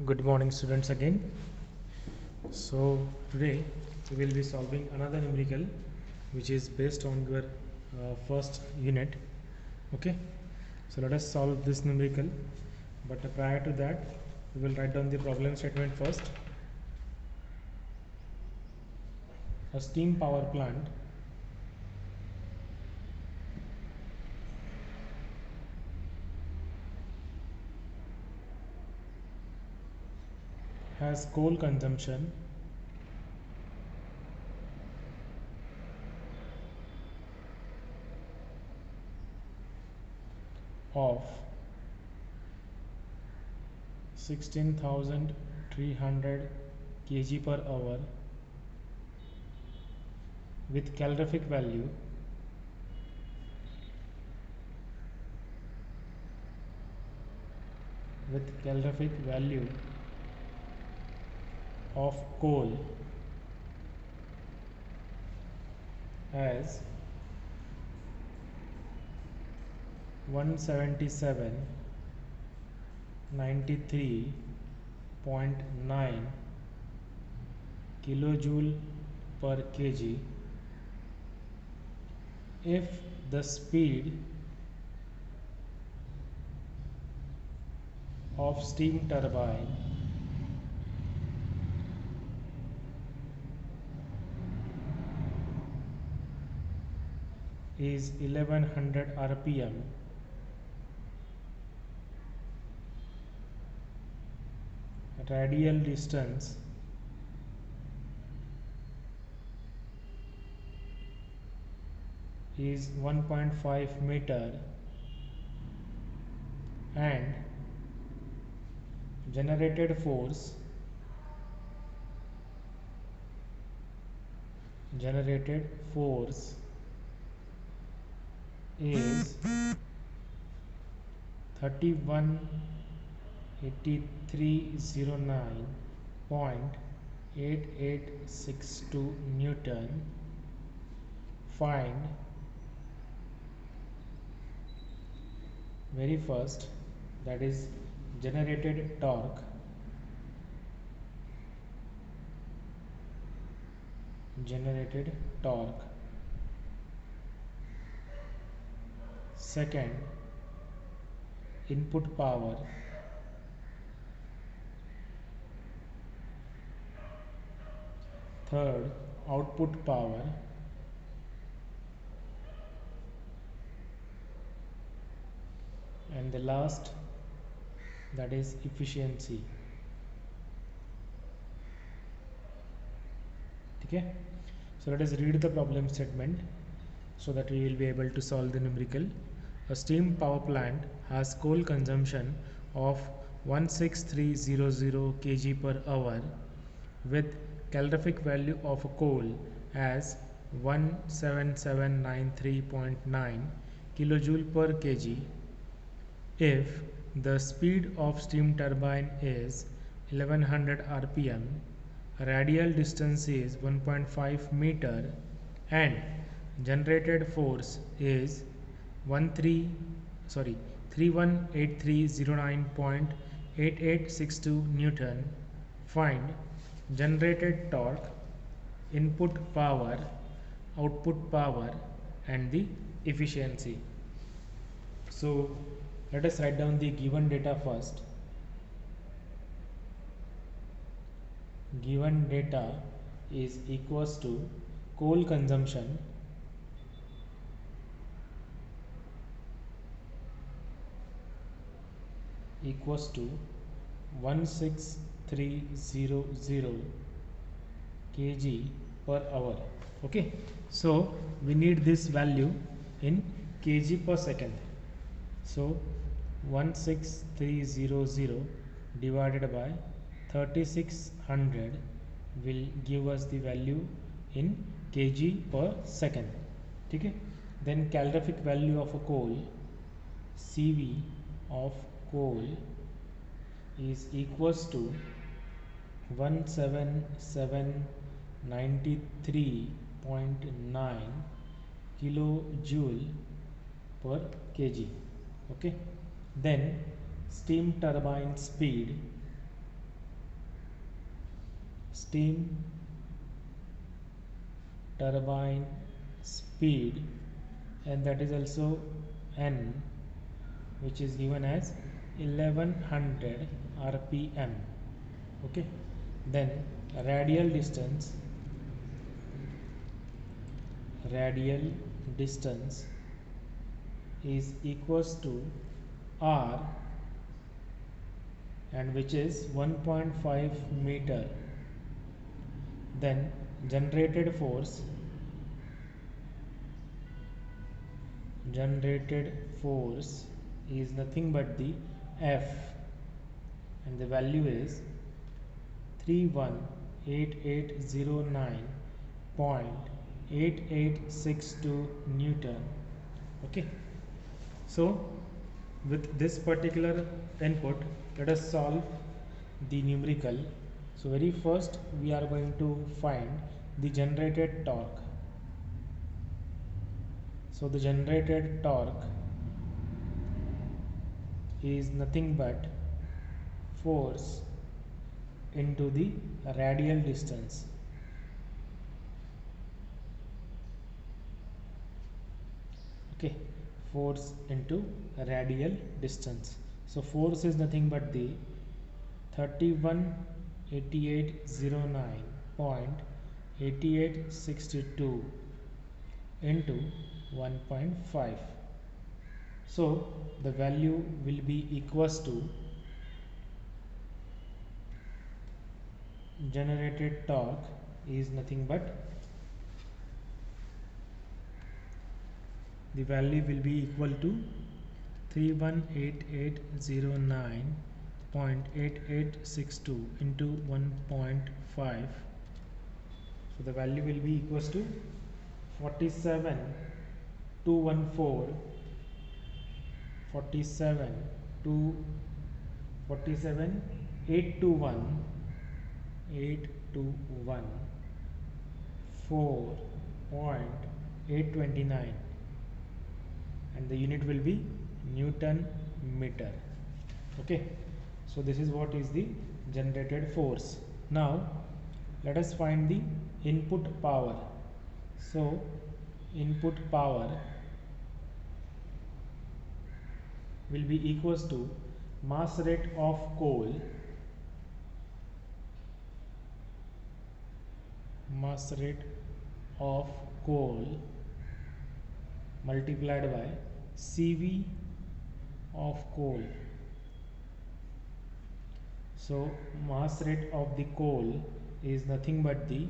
Good morning, students, again. So today we will be solving another numerical which is based on your first unit. Okay, so let us solve this numerical, but prior to that we will write down the problem statement first. A steam power plant has coal consumption of 16,300 kg per hour with calorific value of coal as 177.93.9 kilojoule per kg if the speed of steam turbine is 1100 rpm. Radial distance is 1.5 meter and generated force is 31,8309.8862 Newton. Find very first, that is generated torque, second input power, third output power, and the last, that is efficiency. Okay, so let us read the problem statement so that we will be able to solve the numerical. A steam power plant has coal consumption of 16300 kg per hour with calorific value of coal as 17793.9 kilojoule per kg if the speed of steam turbine is 1100 rpm, radial distance is 1.5 meter and generated force is 318309.8862 Newton. Find generated torque, input power, output power, and the efficiency. So let us write down the given data first. Given data is equals to coal consumption equals to 16300 kg per hour. Okay, so we need this value in kg per second. So 16300 divided by 3600 will give us the value in kg per second. Okay, then calorific value of a coal, CV of coal, is equals to 17793.9 kilojoule per kg. Okay, then steam turbine speed steam turbine speed, and that is also n, which is given as 1100 rpm. Okay, then radial distance is equals to r, and which is 1.5 meter. Then generated force is nothing but the F, and the value is 318,809.8862 Newton. Okay, so with this particular input, let us solve the numerical. So very first we are going to find the generated torque. So the generated torque is nothing but force into the radial distance. Okay, force into radial distance. So force is nothing but the 318809.8862 into 1.5. So the value will be equals to generated torque is nothing but the value will be equal to 318,809.8862 into 1.5. So the value will be equals to 47,214 821 4.829, and the unit will be Newton meter. Okay, so this is what is the generated force. Now let us find the input power. So input power will be equals to mass rate of coal multiplied by CV of coal. So mass rate of the coal is nothing but the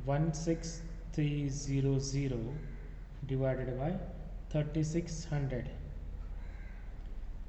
16300 divided by 3600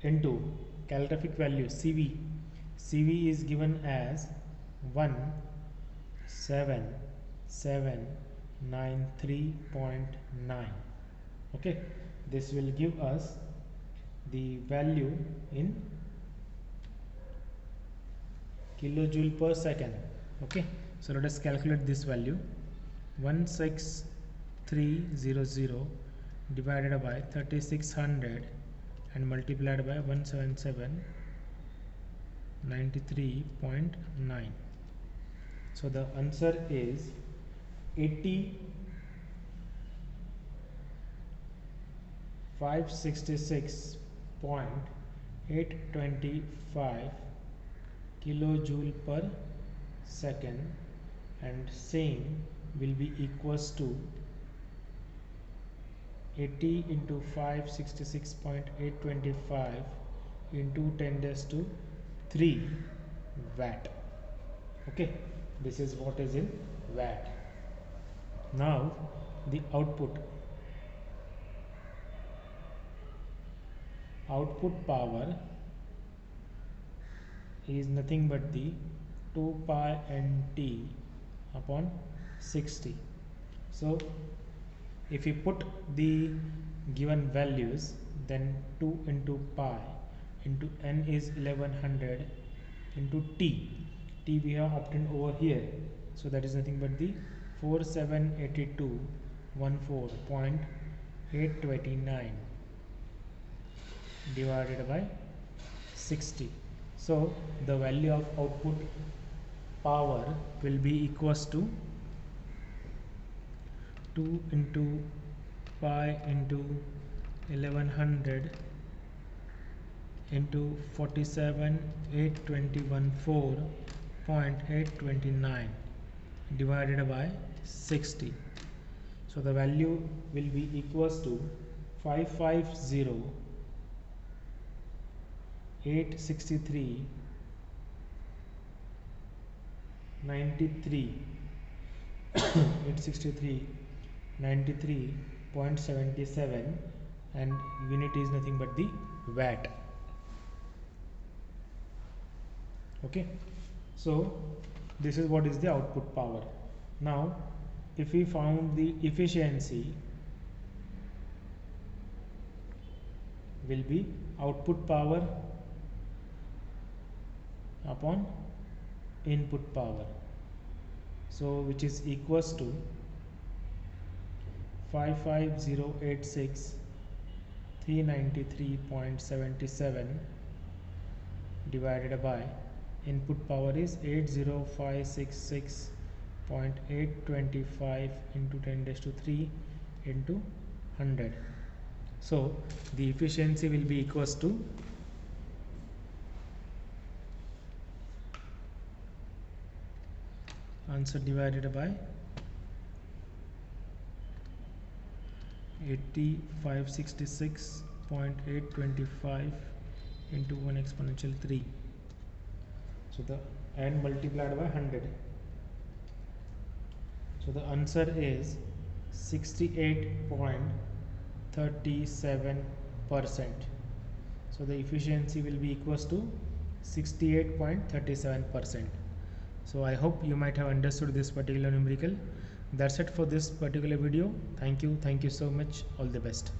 into calorific value CV. CV is given as 17793.9. Okay, this will give us the value in kilojoule per second. Okay, so let us calculate this value. 16300 divided by 3600 and multiplied by 17793.9. so the answer is 8566.825 kilojoule per second, and same will be equals to 80 into 566.825 into 10 raised to 3 watt. Okay, this is what is in watt. Now the output power is nothing but the 2 pi nt upon 60. So if you put the given values, then 2 into pi into n is 1100 into t we have obtained over here. So that is nothing but the 478214.829 divided by 60. So the value of output power will be equals to 2 into pi into 1100 into 47,821.4.829 divided by 60. So the value will be equals to 550,863.93 863.93.77, and unit is nothing but the watt. Okay, so this is what is the output power. Now if we found the efficiency, will be output power upon input power, so which is equals to 55086 393.77 divided by input power is 80566.825 into 10 raised to 3 into 100. So the efficiency will be equals to answer divided by 8566.825 into 1 exponential 3. So the n multiplied by 100. So the answer is 68.37%. So the efficiency will be equals to 68.37%. So I hope you might have understood this particular numerical. That's it for this particular video. Thank you so much. All the best.